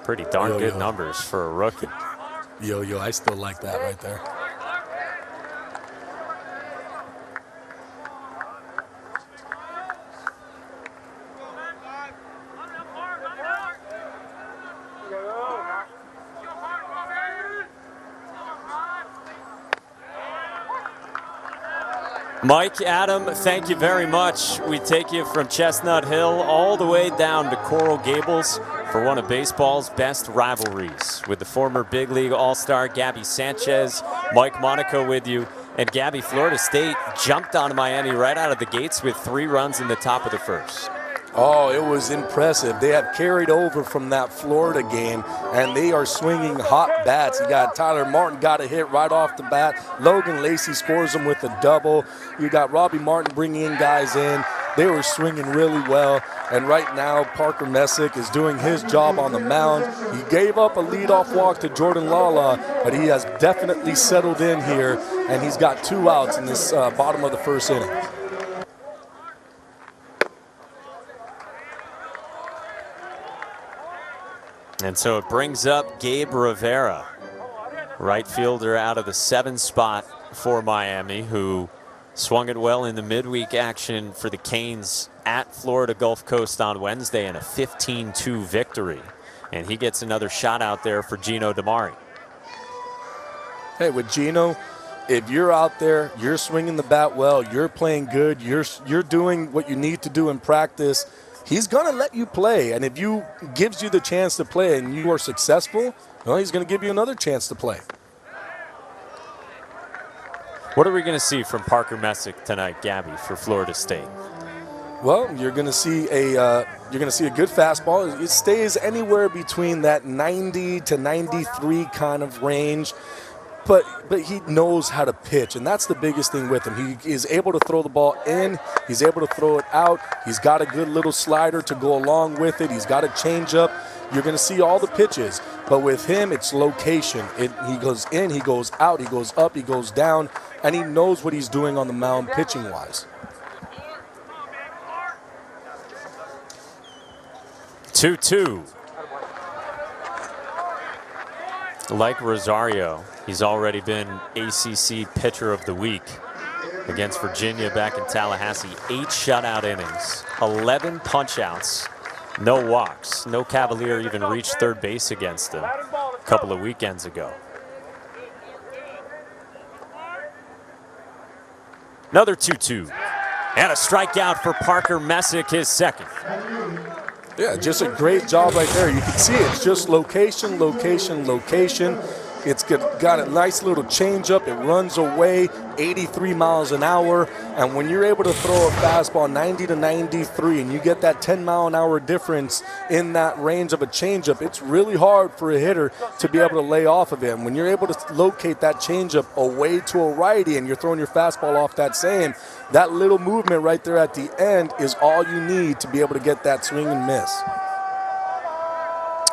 Pretty darn good numbers for a rookie. Yo, I still like that right there. Mike, Adam, thank you very much. We take you from Chestnut Hill all the way down to Coral Gables for one of baseball's best rivalries, with the former big league all-star Gabby Sanchez, Mike Monaco with you. And Gabby, Florida State jumped on Miami right out of the gates with 3 runs in the top of the first. Oh, it was impressive. They have carried over from that Florida game, and they are swinging hot bats. You got Tyler Martin got a hit right off the bat. Logan Lacey scores them with a double. You got Robbie Martin bringing in guys in. They were swinging really well. And right now, Parker Messick is doing his job on the mound. He gave up a leadoff walk to Jordan Lala, but he has definitely settled in here, and he's got 2 outs in this bottom of the first inning. And so it brings up Gabe Rivera, right fielder out of the 7 spot for Miami, who swung it well in the midweek action for the Canes at Florida Gulf Coast on Wednesday in a 15-2 victory. And he gets another shot out there for Gino Damari. Hey, with Gino, if you're out there, you're swinging the bat well, you're playing good, you're doing what you need to do in practice, he's going to let you play. And if you gives you the chance to play and you are successful, well, he's going to give you another chance to play. What are we going to see from Parker Messick tonight, Gabby, for Florida State? Well, you're going to see a good fastball. It stays anywhere between that 90 to 93 kind of range. But he knows how to pitch, and that's the biggest thing with him. He is able to throw the ball in. He's able to throw it out. He's got a good little slider to go along with it. He's got a changeup. You're going to see all the pitches. But with him, it's location. He goes in, he goes out, he goes up, he goes down, and he knows what he's doing on the mound pitching-wise. 2-2. Like Rosario, he's already been ACC Pitcher of the Week against Virginia back in Tallahassee. 8 shutout innings, 11 punch-outs, no walks. No Cavalier even reached third base against him a couple of weekends ago. Another 2-2. And a strikeout for Parker Messick, his second. Yeah, just a great job right there. You can see it's just location, location, location. It's got a nice little changeup. It runs away 83 miles an hour. And when you're able to throw a fastball 90 to 93 and you get that 10-mile-an-hour difference in that range of a changeup, it's really hard for a hitter to be able to lay off of it. And when you're able to locate that changeup away to a righty and you're throwing your fastball off that same, that little movement right there at the end is all you need to be able to get that swing and miss.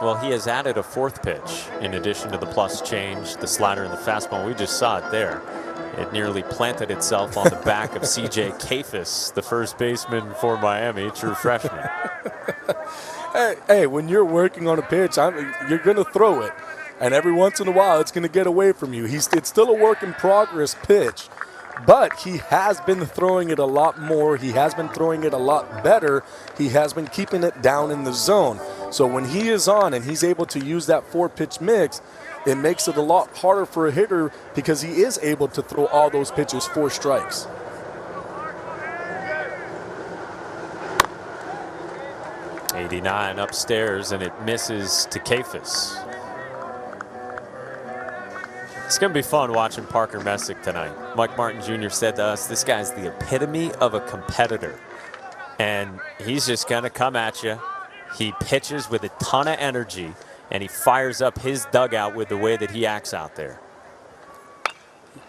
Well, he has added a 4th pitch in addition to the plus change, the slider and the fastball. We just saw it there. It nearly planted itself on the back of C.J. Kafis, the first baseman for Miami, true freshman. Hey, when you're working on a pitch, you're going to throw it. And every once in a while, it's going to get away from you. It's still a work in progress pitch. But he has been throwing it a lot more. He has been throwing it a lot better. He has been keeping it down in the zone. So when he is on and he's able to use that 4-pitch mix, it makes it a lot harder for a hitter because he is able to throw all those pitches 4 strikes. '89 upstairs, and it misses to Kafis. It's going to be fun watching Parker Messick tonight. Mike Martin Jr. said to us, this guy's the epitome of a competitor. And he's just going to come at you. He pitches with a ton of energy, and he fires up his dugout with the way that he acts out there.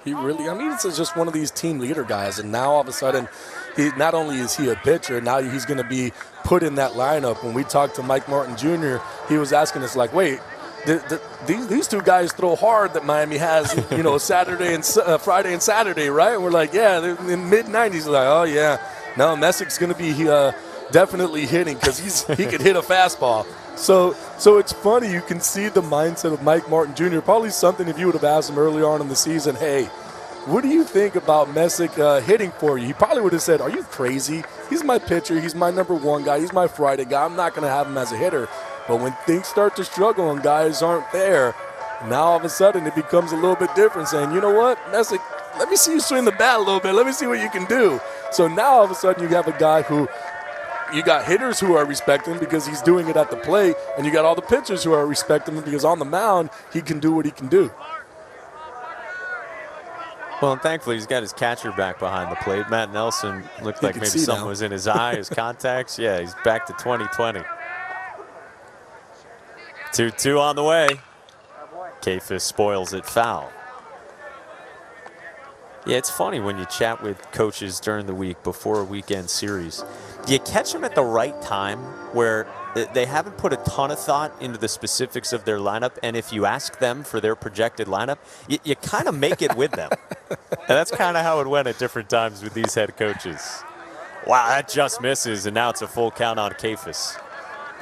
He really, this is just one of these team leader guys. And now all of a sudden, not only is he a pitcher, now he's going to be put in that lineup. When we talked to Mike Martin Jr., he was asking us, like, wait, these 2 guys throw hard that Miami has, Saturday and Friday and Saturday, right? And we're like, yeah, in mid-90s. Like, oh, yeah. No, Messick's going to be definitely hitting because he could hit a fastball. So it's funny. You can see the mindset of Mike Martin Jr. Probably something if you would have asked him early on in the season, hey, what do you think about Messick hitting for you? He probably would have said, are you crazy? He's my pitcher. He's my number one guy. He's my Friday guy. I'm not going to have him as a hitter. But when things start to struggle and guys aren't there, now all of a sudden it becomes a little bit different, saying, you know what, Messick, let me see you swing the bat a little bit. Let me see what you can do. So now all of a sudden you have a guy who you got hitters who are respecting him because he's doing it at the plate, and you got all the pitchers who are respecting him because on the mound he can do what he can do. Well, and thankfully he's got his catcher back behind the plate. Matt Nelson looked like maybe something was in his eye, his contacts. Yeah, he's back to 2020. 2-2 on the way. Kafis spoils it foul. Yeah, it's funny when you chat with coaches during the week before a weekend series. Do you catch them at the right time where they haven't put a ton of thought into the specifics of their lineup, and if you ask them for their projected lineup, you kind of make it with them. And that's kind of how it went at different times with these head coaches. Wow, that just misses, and now it's a full count on Kafis.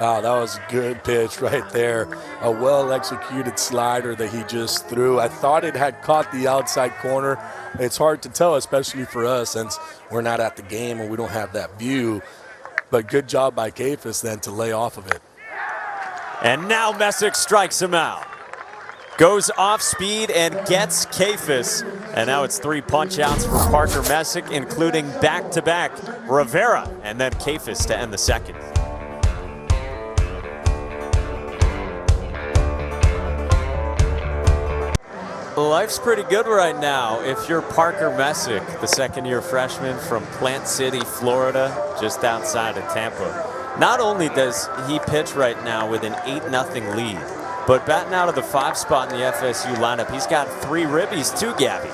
Oh, that was a good pitch right there. A well-executed slider that he just threw. I thought it had caught the outside corner. It's hard to tell, especially for us, since we're not at the game and we don't have that view. But good job by Kafis then to lay off of it. And now Messick strikes him out. Goes off speed and gets Kafis. And now it's 3 punch-outs for Parker Messick, including back-to-back Rivera and then Kafis to end the second. Life's pretty good right now if you're Parker Messick, the second-year freshman from Plant City, Florida, just outside of Tampa. Not only does he pitch right now with an 8-0 lead, but batting out of the 5 spot in the FSU lineup, he's got 3 ribbies too, Gabby.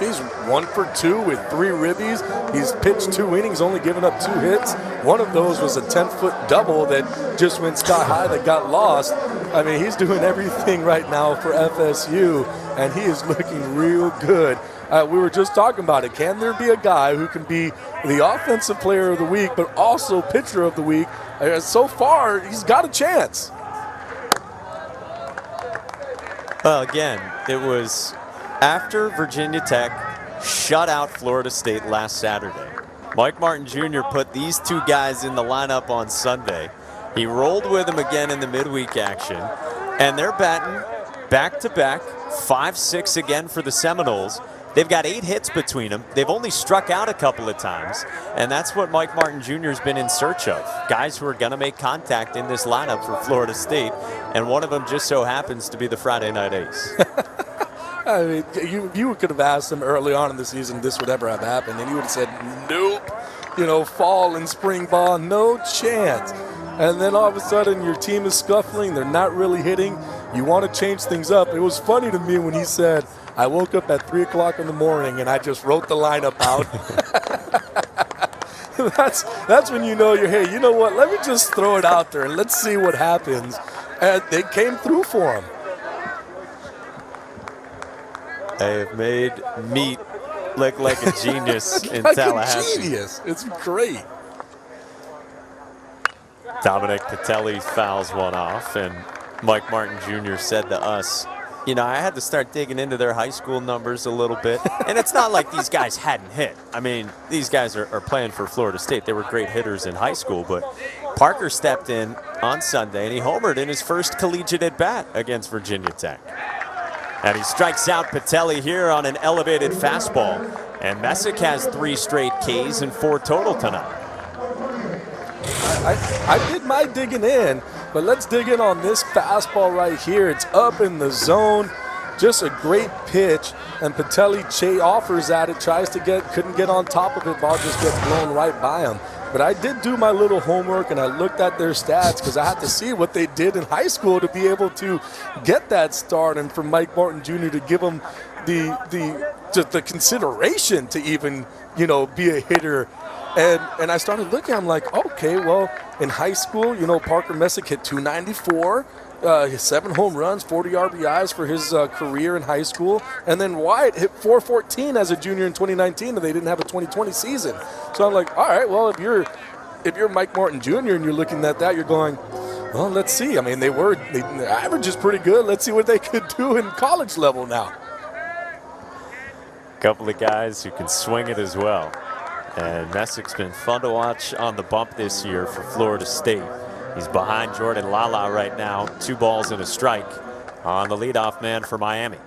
He's 1 for 2 with 3 ribbies. He's pitched 2 innings, only given up 2 hits. One of those was a 10-foot double that just went sky high that got lost. I mean, he's doing everything right now for FSU, and he is looking real good. We were just talking about it. Can there be a guy who can be the offensive player of the week, but also pitcher of the week? So far, he's got a chance. Well, again, it was after Virginia Tech shut out Florida State last Saturday. Mike Martin Jr. put these 2 guys in the lineup on Sunday. He rolled with them again in the midweek action, and they're batting back-to-back, 5-6 again for the Seminoles. They've got 8 hits between them. They've only struck out a couple of times, and that's what Mike Martin Jr. has been in search of. Guys who are going to make contact in this lineup for Florida State, and one of them just so happens to be the Friday night ace. I mean, you could have asked him early on in the season this would ever have happened, and he would have said, nope. You know, fall and spring ball, no chance. And then all of a sudden your team is scuffling. They're not really hitting. You want to change things up. It was funny to me when he said, I woke up at 3 o'clock in the morning and I just wrote the lineup out. That's when you know hey, you know what? Let me just throw it out there and let's see what happens. And they came through for him. They have made meat look like a genius in like Tallahassee. A genius. It's great. Dominic Patelli fouls one off, and Mike Martin Jr. said to us, you know, I had to start digging into their high school numbers a little bit. And it's not like these guys hadn't hit. I mean, these guys are playing for Florida State. They were great hitters in high school, but Parker stepped in on Sunday, and he homered in his first collegiate at-bat against Virginia Tech. And he strikes out Patelli here on an elevated fastball. And Messick has 3 straight Ks and 4 total tonight. I did my digging in, but let's dig in on this fastball right here. It's up in the zone. Just a great pitch. And Patelli offers at it, tries to couldn't get on top of it. Ball just gets blown right by him. But I did do my little homework, and I looked at their stats because I had to see what they did in high school to be able to get that start, and for Mike Martin Jr. to give him the consideration to even, you know, be a hitter. And I started looking, I'm like, okay, well, in high school, you know, Parker Messick hit 294, 7 home runs, 40 RBIs for his career in high school. And then Wyatt hit 414 as a junior in 2019, and they didn't have a 2020 season. So I'm like, all right, well, if you're Mike Martin Jr. and you're looking at that, you're going, Well, let's see. I mean, the average is pretty good. Let's see what they could do in college level now. Couple of guys who can swing it as well. And Messick's been fun to watch on the bump this year for Florida State. He's behind Jordan Lala right now, 2 balls and a strike on the leadoff man for Miami.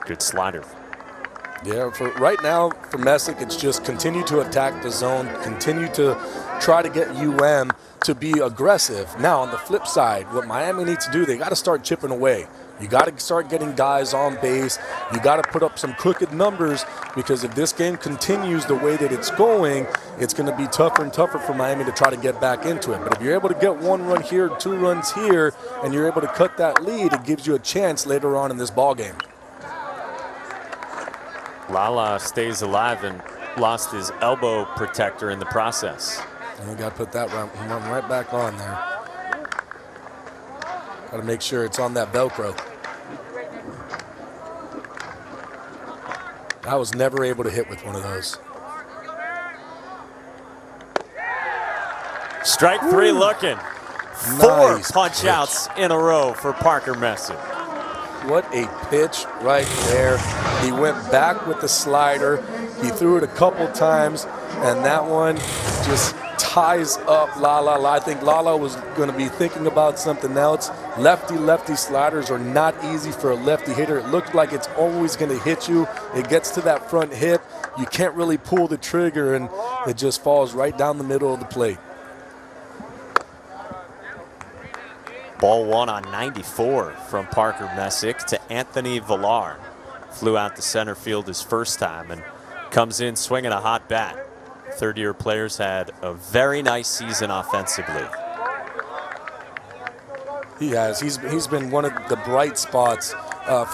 Good slider. Yeah, for right now, for Messick, it's just continue to attack the zone, continue to try to get UM to be aggressive. Now, on the flip side, what Miami needs to do, they got to start chipping away. You got to start getting guys on base. You got to put up some crooked numbers, because if this game continues the way that it's going, it's going to be tougher and tougher for Miami to try to get back into it. But if you're able to get 1 run here, 2 runs here, and you're able to cut that lead, it gives you a chance later on in this ball game. Lala stays alive and lost his elbow protector in the process. We got to put that run right back on there. Got to make sure it's on that Velcro. I was never able to hit with one of those. Strike 3 looking. Nice 4 punch outs in a row for Parker Messick. What a pitch right there. He went back with the slider. He threw it a couple times, and that one just ties up Lala. I think Lala was going to be thinking about something else. Lefty sliders are not easy for a lefty hitter. It looks like it's always going to hit you. It gets to that front hip. You can't really pull the trigger, and it just falls right down the middle of the plate. Ball 1 on 94 from Parker Messick to Anthony Villar. Flew out to center field his first time and comes in swinging a hot bat. Third-year player's had a very nice season offensively. He has. He's been one of the bright spots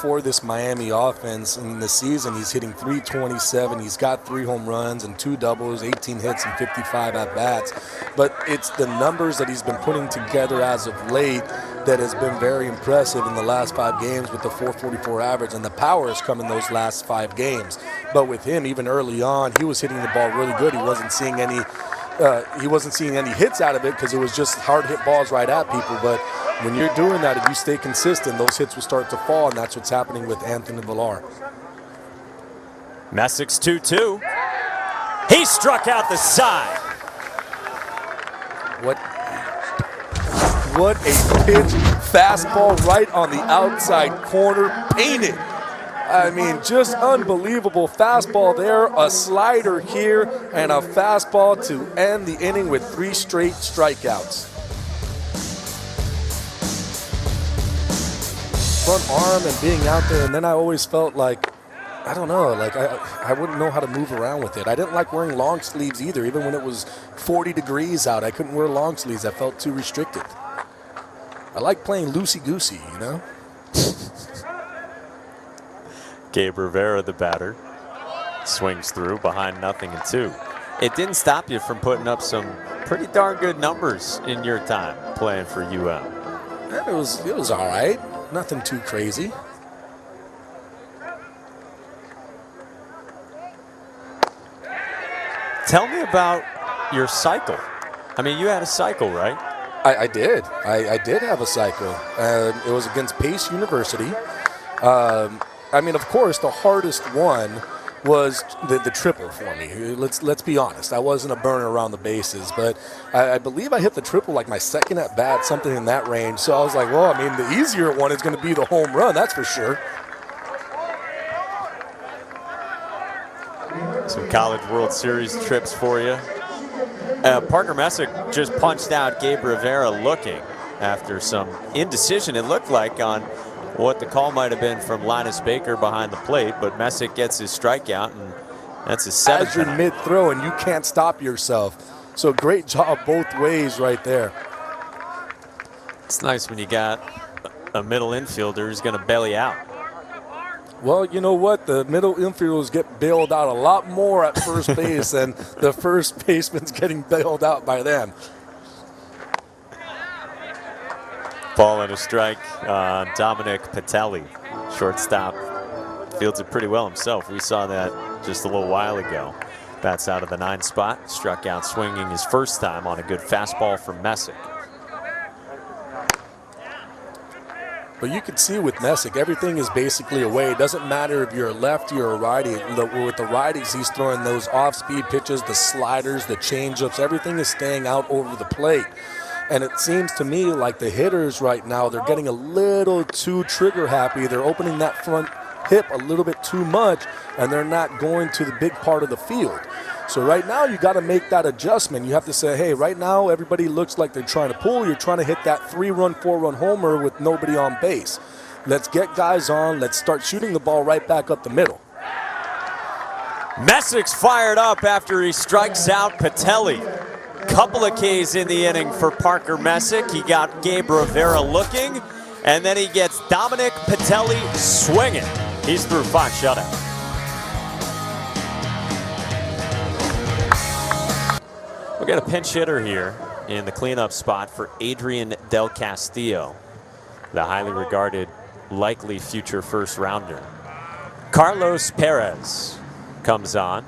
for this Miami offense in the season. He's hitting .327. He's got 3 home runs and 2 doubles, 18 hits and 55 at-bats. But it's the numbers that he's been putting together as of late that has been very impressive in the last 5 games with the .444 average, and the power has come in those last 5 games. But with him, even early on, he was hitting the ball really good. He wasn't seeing any hits out of it because it was just hard hit balls right at people. But when you're doing that, if you stay consistent, those hits will start to fall, and that's what's happening with Anthony Villar. Messick's 2-2. He struck out the side. What a pitch. Fastball right on the outside corner, painted. I mean, just unbelievable fastball there, a slider here, and a fastball to end the inning with 3 straight strikeouts. Front arm and being out there, and then I always felt like, I don't know, like I wouldn't know how to move around with it. I didn't like wearing long sleeves either. Even when it was 40 degrees out, I couldn't wear long sleeves. I felt too restricted. I like playing loosey-goosey, you know? Gabe Rivera, the batter, swings through behind 0-2. It didn't stop you from putting up some pretty darn good numbers in your time playing for UM. It was all right. Nothing too crazy. Tell me about your cycle. I mean, you had a cycle, right? I did. I did have a cycle. It was against Pace University. I mean, of course, the hardest one was the triple for me. Let's be honest. I wasn't a burner around the bases, but I believe I hit the triple like my second at bat, something in that range. So I was like, well, I mean, the easier one is going to be the home run, that's for sure. Some College World Series trips for you. Parker Messick just punched out Gabe Rivera looking after some indecision, it looked like, on what the call might have been from Linus Baker behind the plate, but Messick gets his strikeout, and that's his 7th. As you're mid-throw and you can't stop yourself. So great job both ways right there. It's nice when you got a middle infielder who's going to bail you out. Well, you know what? The middle infielders get bailed out a lot more at first base than the first baseman's getting bailed out by them. Ball and a strike on Dominic Patelli. Shortstop fields it pretty well himself. We saw that just a little while ago. Bats out of the 9 spot. Struck out swinging his first time on a good fastball from Messick. But you can see with Messick, everything is basically away. It doesn't matter if you're a lefty or a righty. With the righties, he's throwing those off-speed pitches, the sliders, the changeups. Everything is staying out over the plate. And it seems to me like the hitters right now, they're getting a little too trigger happy. They're opening that front hip a little bit too much, and they're not going to the big part of the field. So right now you got to make that adjustment. You have to say, hey, right now everybody looks like they're trying to pull. You're trying to hit that 3-run, 4-run homer with nobody on base. Let's get guys on. Let's start shooting the ball right back up the middle. Messick's fired up after he strikes out Patelli. Couple of Ks in the inning for Parker Messick. He got Gabe Rivera looking, and then he gets Dominic Patelli swinging. He's through 5 shutouts. We got a pinch hitter here in the cleanup spot for Adrian Del Castillo, the highly regarded, likely future first rounder. Carlos Perez comes on,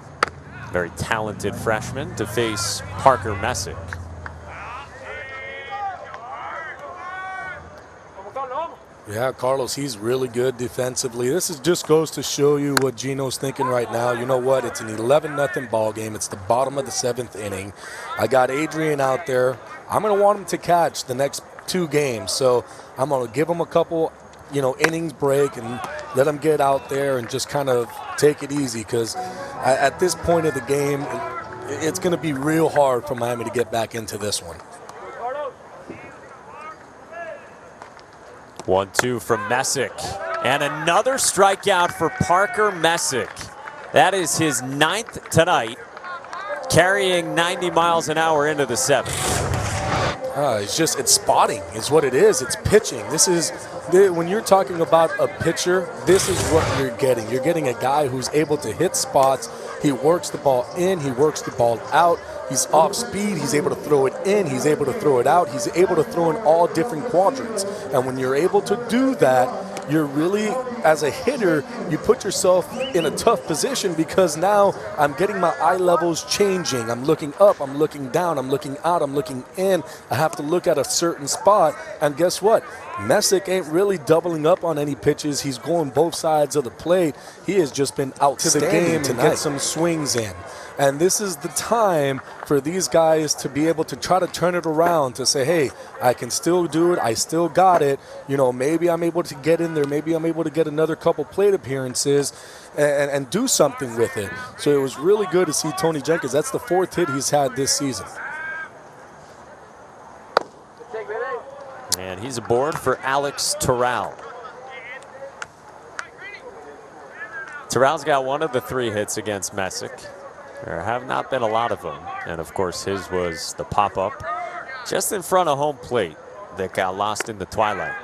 very talented freshman, to face Parker Messick. Yeah, Carlos, he's really good defensively. This just goes to show you what Gino's thinking right now. You know what? It's an 11-0 ball game. It's the bottom of the 7th inning. I got Adrian out there. I'm going to want him to catch the next 2 games. So I'm going to give him a couple, innings break and let him get out there and just kind of take it easy, because at this point of the game, it's going to be real hard for Miami to get back into this one. 1-2 from Messick, and another strikeout for Parker Messick. That is his 9th tonight, carrying 90 miles an hour into the 7th. It's spotting is what it is. It's pitching. When you're talking about a pitcher, this is what you're getting. You're getting a guy who's able to hit spots. He works the ball in, he works the ball out. He's off speed, he's able to throw it in, he's able to throw it out, he's able to throw in all different quadrants. And when you're able to do that, you're really, as a hitter, you put yourself in a tough position, because now I'm getting my eye levels changing. I'm looking up, I'm looking down, I'm looking out, I'm looking in. I have to look at a certain spot, and guess what? Messick ain't really doubling up on any pitches. He's going both sides of the plate. He has just been outstanding to the game and get some swings in. And this is the time for these guys to be able to try to turn it around, to say, hey, I can still do it. I still got it. Maybe I'm able to get in there. Maybe I'm able to get another couple plate appearances and do something with it. So it was really good to see Tony Jenkins. That's the 4th hit he's had this season. And he's aboard for Alex Terrell. Terrell's got one of the 3 hits against Messick. There have not been a lot of them. And of course, his was the pop-up just in front of home plate that got lost in the twilight.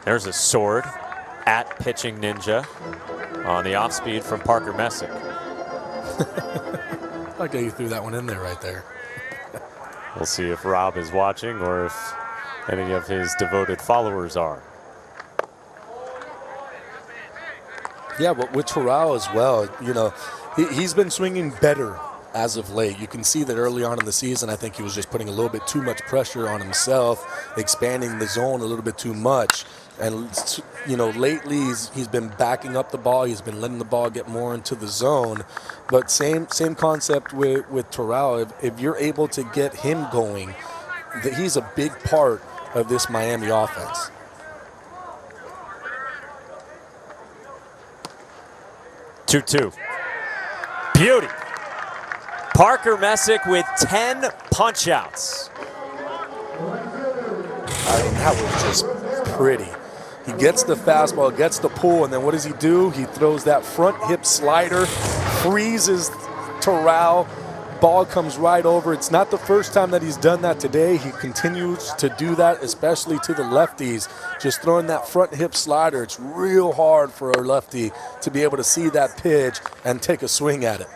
There's a sword at pitching ninja on the off-speed from Parker Messick. I like how you threw that one in there right there. We'll see if Rob is watching or if any of his devoted followers are. Yeah, but with Terrell as well, he's been swinging better as of late. You can see that early on in the season, I think he was just putting a little bit too much pressure on himself, expanding the zone a little bit too much. And, lately he's been backing up the ball. He's been letting the ball get more into the zone. But same concept with Terrell. If you're able to get him going, he's a big part of this Miami offense. Two. Beauty. Parker Messick with 10 punch-outs. That was just pretty. He gets the fastball, gets the pull, and then what does he do? He throws that front hip slider, freezes Terrell. Ball comes right over. It's not the first time that he's done that today. He continues to do that, especially to the lefties. Just throwing that front hip slider. It's real hard for a lefty to be able to see that pitch and take a swing at it.